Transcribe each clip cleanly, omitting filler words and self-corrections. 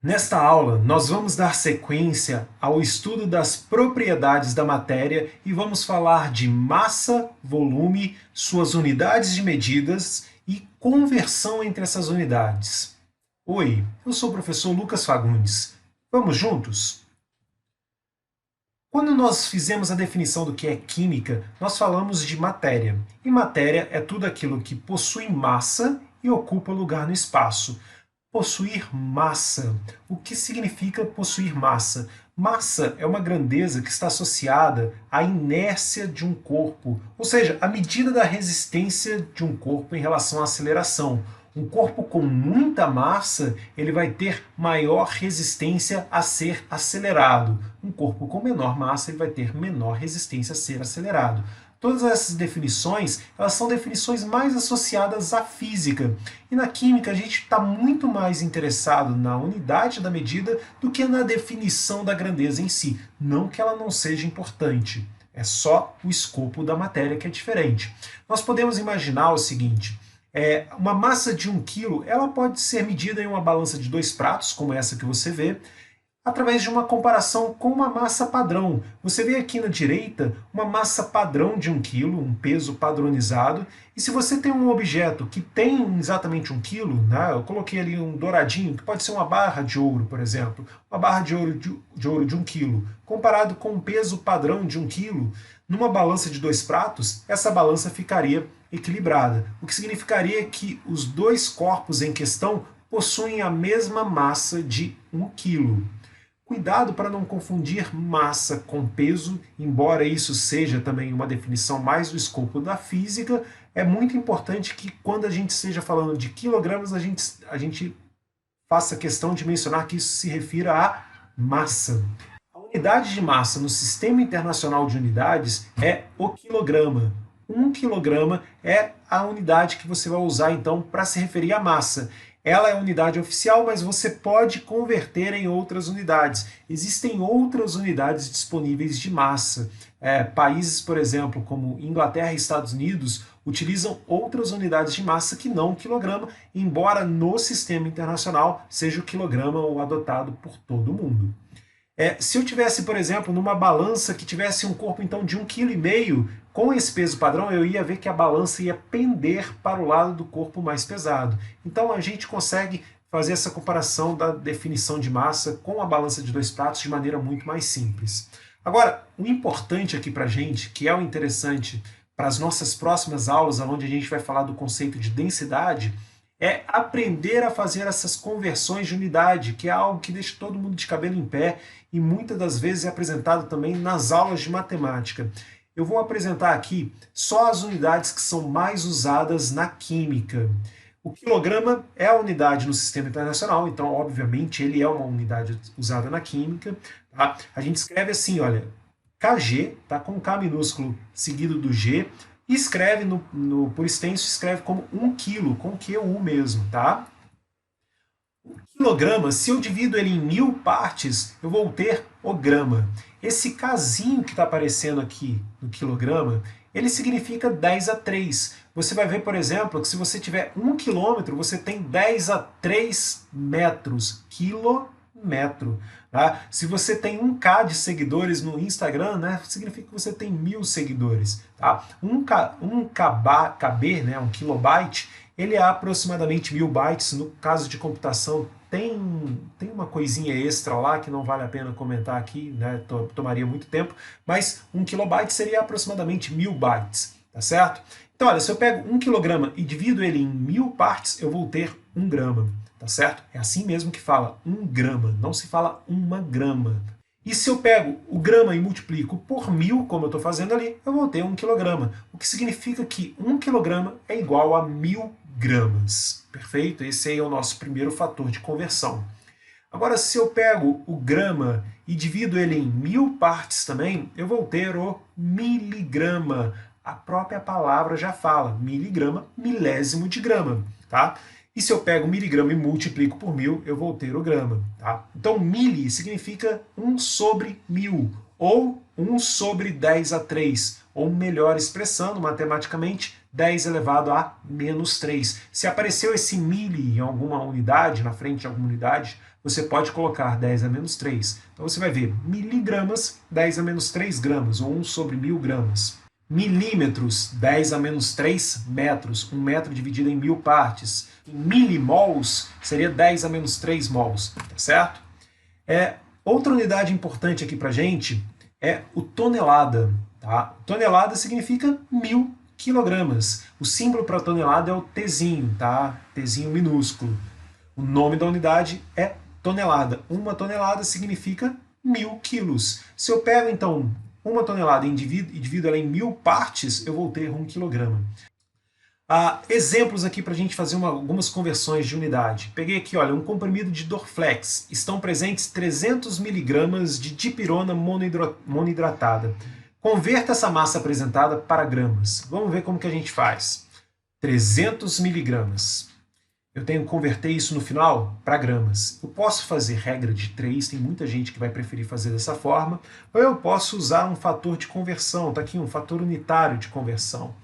Nesta aula, nós vamos dar sequência ao estudo das propriedades da matéria e vamos falar de massa, volume, suas unidades de medidas e conversão entre essas unidades. Oi, eu sou o professor Lucas Fagundes. Vamos juntos? Quando nós fizemos a definição do que é química, nós falamos de matéria. E matéria é tudo aquilo que possui massa e ocupa lugar no espaço. Possuir massa. O que significa possuir massa? Massa é uma grandeza que está associada à inércia de um corpo, ou seja, a medida da resistência de um corpo em relação à aceleração. Um corpo com muita massa, ele vai ter maior resistência a ser acelerado. Um corpo com menor massa, ele vai ter menor resistência a ser acelerado. Todas essas definições, elas são definições mais associadas à física. E na química a gente está muito mais interessado na unidade da medida do que na definição da grandeza em si. Não que ela não seja importante, é só o escopo da matéria que é diferente. Nós podemos imaginar o seguinte, uma massa de 1 kg, ela pode ser medida em uma balança de 2 pratos, como essa que você vê, através de uma comparação com uma massa padrão. Você vê aqui na direita uma massa padrão de 1 kg, um peso padronizado, e se você tem um objeto que tem exatamente 1 kg, né, eu coloquei ali um douradinho, que pode ser uma barra de ouro, por exemplo, uma barra de ouro de 1 kg, comparado com um peso padrão de 1 kg, numa balança de 2 pratos, essa balança ficaria equilibrada, o que significaria que os dois corpos em questão possuem a mesma massa de 1 kg. Cuidado para não confundir massa com peso, embora isso seja também uma definição mais do escopo da física, é muito importante que quando a gente esteja falando de quilogramas, a gente faça questão de mencionar que isso se refira à massa. A unidade de massa no Sistema Internacional de Unidades é o quilograma. 1 kg é a unidade que você vai usar então para se referir à massa. Ela é a unidade oficial, mas você pode converter em outras unidades. Existem outras unidades disponíveis de massa. Países, por exemplo, como Inglaterra e Estados Unidos, utilizam outras unidades de massa que não o quilograma, embora no sistema internacional seja o quilograma o adotado por todo mundo. Se eu tivesse, por exemplo, numa balança que tivesse um corpo então de 1,5 kg, com esse peso padrão eu ia ver que a balança ia pender para o lado do corpo mais pesado. Então a gente consegue fazer essa comparação da definição de massa com a balança de 2 pratos de maneira muito mais simples. Agora, o importante aqui para a gente, que é o interessante para as nossas próximas aulas, onde a gente vai falar do conceito de densidade, é aprender a fazer essas conversões de unidade, que é algo que deixa todo mundo de cabelo em pé e muitas das vezes é apresentado também nas aulas de matemática. Eu vou apresentar aqui só as unidades que são mais usadas na química. O quilograma é a unidade no sistema internacional, então, obviamente, ele é uma unidade usada na química. Tá? A gente escreve assim, olha, Kg, tá? Com K minúsculo seguido do G, e escreve, por extenso, escreve como 1 kg, com QU mesmo, tá? O quilograma, se eu divido ele em 1000 partes, eu vou ter o grama. Esse casinho que está aparecendo aqui no quilograma, ele significa 10 a 3. Você vai ver, por exemplo, que se você tiver 1 quilômetro, você tem 10 a 3 metros, quilômetro. Tá? Se você tem 1K de seguidores no Instagram, né, significa que você tem 1000 seguidores. Tá? 1 KB, né, 1 kilobyte, ele é aproximadamente 1000 bytes. No caso de computação, tem uma coisinha extra lá que não vale a pena comentar aqui, né, tomaria muito tempo, mas 1 kilobyte seria aproximadamente 1000 bytes, tá certo? Então, olha, se eu pego 1 kg e divido ele em 1000 partes, eu vou ter 1 grama. Tá certo? É assim mesmo que fala, 1 grama, não se fala 1 grama. E se eu pego o grama e multiplico por 1000, como eu estou fazendo ali, eu vou ter 1 kg. O que significa que 1 kg é igual a 1000 gramas. Perfeito? Esse aí é o nosso primeiro fator de conversão. Agora, se eu pego o grama e divido ele em 1000 partes também, eu vou ter o miligrama. A própria palavra já fala, miligrama, milésimo de grama. Tá? E se eu pego miligrama e multiplico por 1000, eu vou ter o grama. Tá? Então, mili significa 1 sobre 1000, ou 1 sobre 10 a 3, ou melhor expressando matematicamente, 10 elevado a menos 3. Se apareceu esse mili em alguma unidade, na frente de alguma unidade, você pode colocar 10 a menos 3. Então você vai ver miligramas, 10 a menos 3 gramas, ou 1 sobre 1000 gramas. Milímetros, 10 a menos 3 metros, 1 metro dividido em 1000 partes. Em milimols, seria 10 a menos 3 mols, tá certo? Outra unidade importante aqui pra gente é o tonelada. Tá? Tonelada significa 1000 quilogramas. O símbolo para tonelada é o Tzinho, tá? Tzinho minúsculo. O nome da unidade é tonelada. Uma tonelada significa 1000 quilos. Se eu pego, então, uma tonelada e divido ela em 1000 partes, eu vou ter 1 quilograma. Exemplos aqui para a gente fazer algumas conversões de unidade. Peguei aqui, olha, um comprimido de Dorflex. Estão presentes 300 miligramas de dipirona monohidratada. Converta essa massa apresentada para gramas. Vamos ver como que a gente faz. 300 miligramas. Eu tenho que converter isso no final para gramas. Eu posso fazer regra de 3, tem muita gente que vai preferir fazer dessa forma, ou eu posso usar um fator de conversão, está aqui um fator unitário de conversão.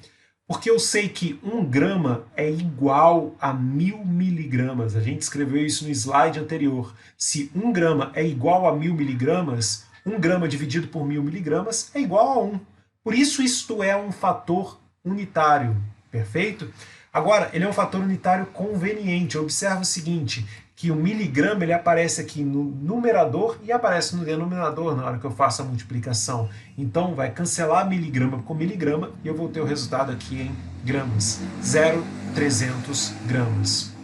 Porque eu sei que 1 grama é igual a 1000 miligramas. A gente escreveu isso no slide anterior. Se 1 grama é igual a 1000 miligramas, 1 grama dividido por 1000 miligramas é igual a 1. Por isso isto é um fator unitário, perfeito? Agora, ele é um fator unitário conveniente. Observa o seguinte, que o miligrama ele aparece aqui no numerador e aparece no denominador na hora que eu faço a multiplicação. Então vai cancelar miligrama com miligrama e eu vou ter o resultado aqui em gramas. 0,300 gramas.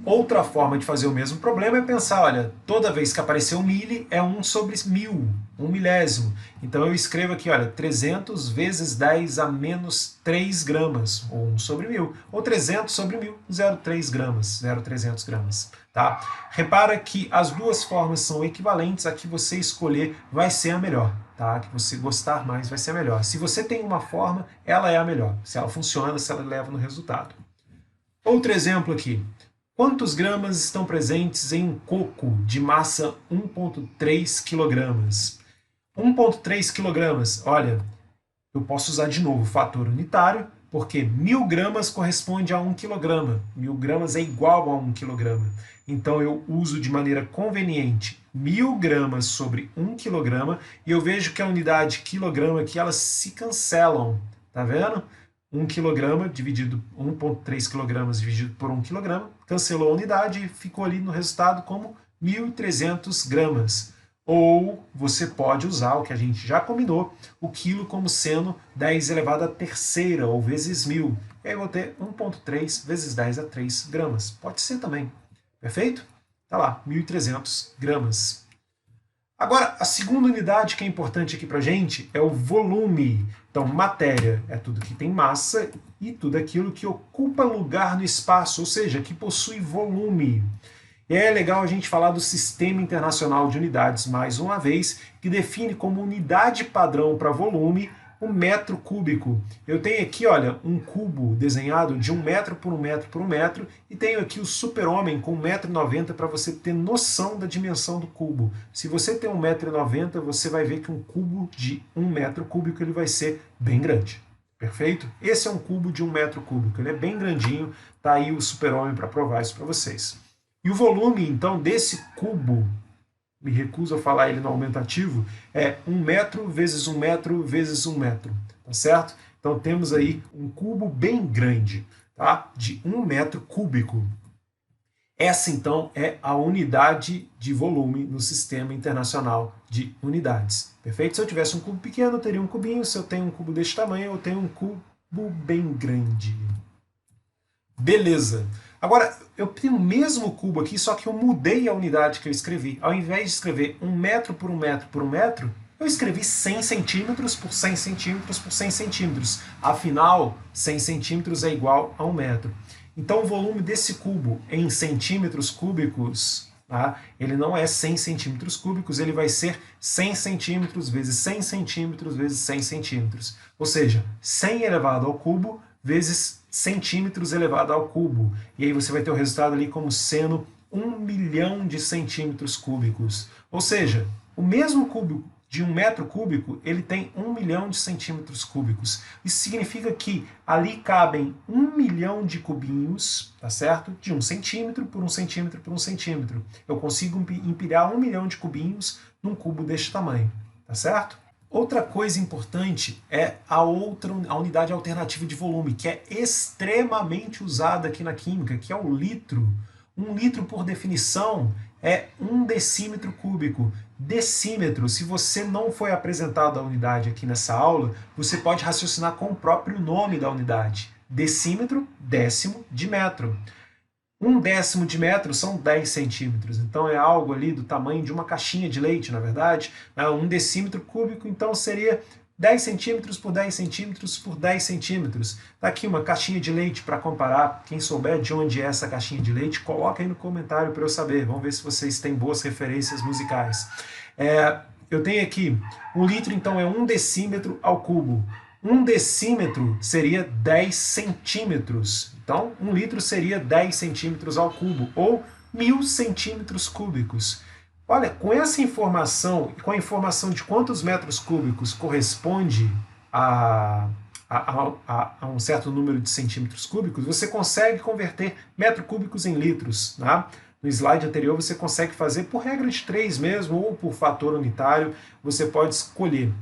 Outra forma de fazer o mesmo problema é pensar, olha, toda vez que aparecer um mili é 1 sobre 1000, 1 milésimo. Então eu escrevo aqui, olha, 300 vezes 10 a menos 3 gramas, ou 1 sobre 1000, ou 300 sobre 1000, 0,3 gramas, 0,300 gramas. Tá? Repara que as duas formas são equivalentes, a que você escolher vai ser a melhor. Tá? A que você gostar mais vai ser a melhor. Se você tem uma forma, ela é a melhor. Se ela funciona, se ela leva no resultado. Outro exemplo aqui. Quantos gramas estão presentes em um coco de massa 1,3 kg? 1,3 kg, olha, eu posso usar de novo o fator unitário, porque 1000 gramas corresponde a 1 kg. 1000 gramas é igual a 1 kg. Então eu uso de maneira conveniente 1000 gramas sobre 1 kg e eu vejo que a unidade quilograma aqui elas se cancelam. Tá vendo? 1 kg dividido 1,3 kg dividido por 1 kg, cancelou a unidade e ficou ali no resultado como 1.300 gramas. Ou você pode usar o que a gente já combinou, o quilo como sendo 10 elevado à terceira, ou vezes 1000. E aí eu vou ter 1,3 vezes 10 a 3 gramas. Pode ser também. Perfeito? Tá lá, 1.300 gramas. Agora, a segunda unidade que é importante aqui para a gente é o volume. Então, matéria é tudo que tem massa e tudo aquilo que ocupa lugar no espaço, ou seja, que possui volume. E aí é legal a gente falar do Sistema Internacional de Unidades, mais uma vez, que define como unidade padrão para volume o metro cúbico. Eu tenho aqui, olha, um cubo desenhado de 1 metro por 1 metro por 1 metro e tenho aqui o super-homem com 1,90 m para você ter noção da dimensão do cubo. Se você tem 1,90 m, você vai ver que um cubo de 1 metro cúbico ele vai ser bem grande. Perfeito? Esse é um cubo de 1 metro cúbico, ele é bem grandinho, tá aí o super-homem para provar isso para vocês. E o volume, então, desse cubo, me recuso a falar ele no aumentativo, é 1 metro vezes 1 metro vezes 1 metro, tá certo? Então temos aí um cubo bem grande, tá? De 1 metro cúbico. Essa, então, é a unidade de volume no Sistema Internacional de Unidades. Perfeito? Se eu tivesse um cubo pequeno, eu teria um cubinho. Se eu tenho um cubo deste tamanho, eu tenho um cubo bem grande. Beleza. Agora, eu tenho o mesmo cubo aqui, só que eu mudei a unidade que eu escrevi. Ao invés de escrever 1 metro por 1 metro por 1 metro, eu escrevi 100 centímetros por 100 centímetros por 100 centímetros. Afinal, 100 centímetros é igual a 1 metro. Então, o volume desse cubo em centímetros cúbicos, tá? Ele não é 100 centímetros cúbicos, ele vai ser 100 centímetros vezes 100 centímetros vezes 100 centímetros. Ou seja, 100 elevado ao cubo vezes centímetros elevado ao cubo. E aí você vai ter o resultado ali como sendo 1 milhão de centímetros cúbicos. Ou seja, o mesmo cubo de 1 metro cúbico, ele tem 1 milhão de centímetros cúbicos. Isso significa que ali cabem 1 milhão de cubinhos, tá certo? De 1 centímetro por 1 centímetro por 1 centímetro. Eu consigo empilhar 1 milhão de cubinhos num cubo deste tamanho, tá certo? Outra coisa importante é a unidade alternativa de volume, que é extremamente usada aqui na química, que é o litro. 1 litro, por definição, é 1 decímetro cúbico. Decímetro, se você não foi apresentado a unidade aqui nessa aula, você pode raciocinar com o próprio nome da unidade. Decímetro, décimo de metro. 1 décimo de metro são 10 centímetros, então é algo ali do tamanho de uma caixinha de leite, na verdade. 1 decímetro cúbico, então seria 10 centímetros por 10 centímetros por 10 centímetros. Está aqui uma caixinha de leite para comparar. Quem souber de onde é essa caixinha de leite, coloca aí no comentário para eu saber. Vamos ver se vocês têm boas referências musicais. Eu tenho aqui, 1 litro então é 1 decímetro ao cubo. 1 decímetro seria 10 centímetros. Então, 1 litro seria 10 centímetros ao cubo, ou 1000 centímetros cúbicos. Olha, com essa informação, e com a informação de quantos metros cúbicos corresponde a um certo número de centímetros cúbicos, você consegue converter metros cúbicos em litros. Tá? No slide anterior você consegue fazer por regra de 3 mesmo, ou por fator unitário, você pode escolher.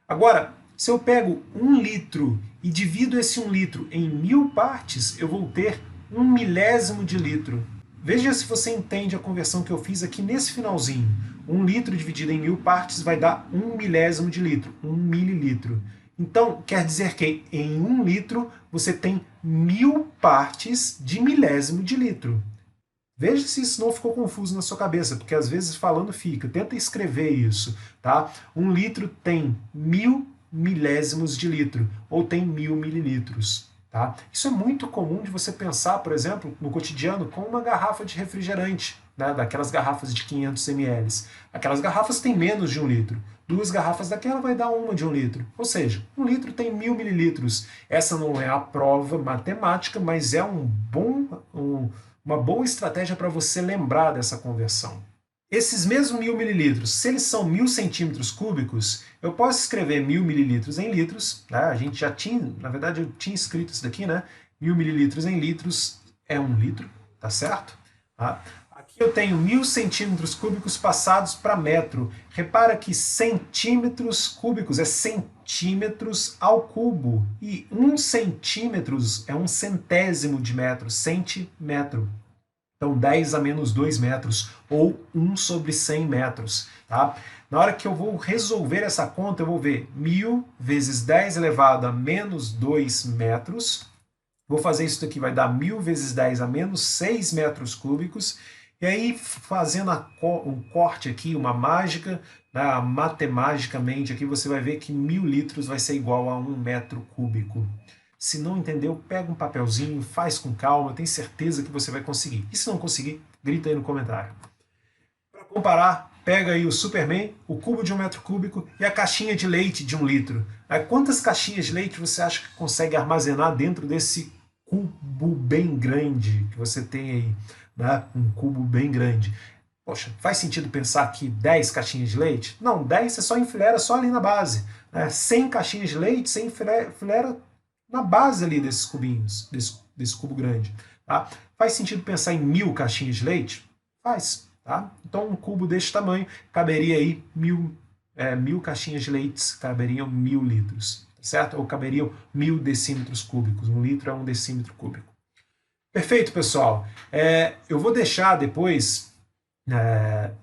Agora, se eu pego 1 litro e divido esse 1 litro em 1000 partes, eu vou ter 1 milésimo de litro. Veja se você entende a conversão que eu fiz aqui nesse finalzinho. 1 litro dividido em 1000 partes vai dar 1 milésimo de litro, 1 mililitro. Então, quer dizer que em 1 litro você tem 1000 partes de milésimo de litro. Veja se isso não ficou confuso na sua cabeça, porque às vezes falando fica. Tenta escrever isso, tá? 1 litro tem 1000 milésimos de litro, ou tem 1000 mililitros. Tá? Isso é muito comum de você pensar, por exemplo, no cotidiano, com uma garrafa de refrigerante, né? Daquelas garrafas de 500 ml. Aquelas garrafas têm menos de 1 litro. 2 garrafas daquela vai dar uma de 1 litro. Ou seja, 1 litro tem 1000 mililitros. Essa não é a prova matemática, mas é uma boa estratégia para você lembrar dessa conversão. Esses mesmos 1000 mililitros, se eles são 1000 centímetros cúbicos, eu posso escrever 1000 mililitros em litros, né? A gente já tinha, na verdade eu tinha escrito isso daqui, né? 1000 mililitros em litros é 1 litro, tá certo? Tá? Aqui eu tenho 1000 centímetros cúbicos passados para metro. Repara que centímetros cúbicos é centímetros ao cubo, e 1 centímetros é 1 centésimo de metro, centímetro. Então, 10 a menos 2 metros, ou 1 sobre 100 metros. Tá? Na hora que eu vou resolver essa conta, eu vou ver 1000 vezes 10 elevado a menos 2 metros. Vou fazer isso daqui, vai dar 1000 vezes 10 a menos 6 metros cúbicos. E aí, fazendo um corte aqui, uma mágica, né, matematicamente aqui, você vai ver que 1000 litros vai ser igual a 1 metro cúbico. Se não entendeu, pega um papelzinho, faz com calma, eu tenho certeza que você vai conseguir. E se não conseguir, grita aí no comentário. Para comparar, pega aí o Superman, o cubo de 1 metro cúbico e a caixinha de leite de 1 litro. Quantas caixinhas de leite você acha que consegue armazenar dentro desse cubo bem grande que você tem aí? Né? Um cubo bem grande. Poxa, faz sentido pensar que 10 caixinhas de leite? Não, 10 você só enfileira só ali na base. 100 caixinhas de leite, você enfileira na base ali desses cubinhos, desse cubo grande. Tá? Faz sentido pensar em 1000 caixinhas de leite? Faz. Tá? Então um cubo desse tamanho caberia aí 1000 caixinhas de leite, caberiam 1000 litros. Certo? Ou caberiam 1000 decímetros cúbicos. 1 litro é 1 decímetro cúbico. Perfeito, pessoal. Eu vou deixar depois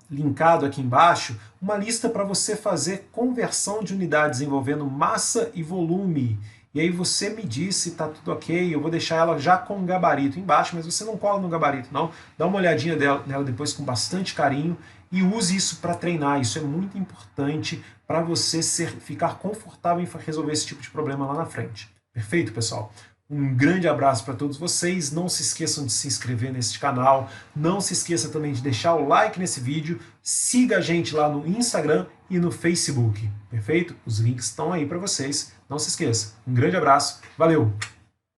linkado aqui embaixo uma lista para você fazer conversão de unidades envolvendo massa e volume. E aí você me diz se está tudo ok, eu vou deixar ela já com o gabarito embaixo, mas você não cola no gabarito não, dá uma olhadinha nela depois com bastante carinho e use isso para treinar, isso é muito importante para você ficar confortável em resolver esse tipo de problema lá na frente. Perfeito, pessoal? Um grande abraço para todos vocês, não se esqueçam de se inscrever nesse canal, não se esqueça também de deixar o like nesse vídeo, siga a gente lá no Instagram e no Facebook, perfeito? Os links estão aí para vocês, não se esqueça. Um grande abraço, valeu!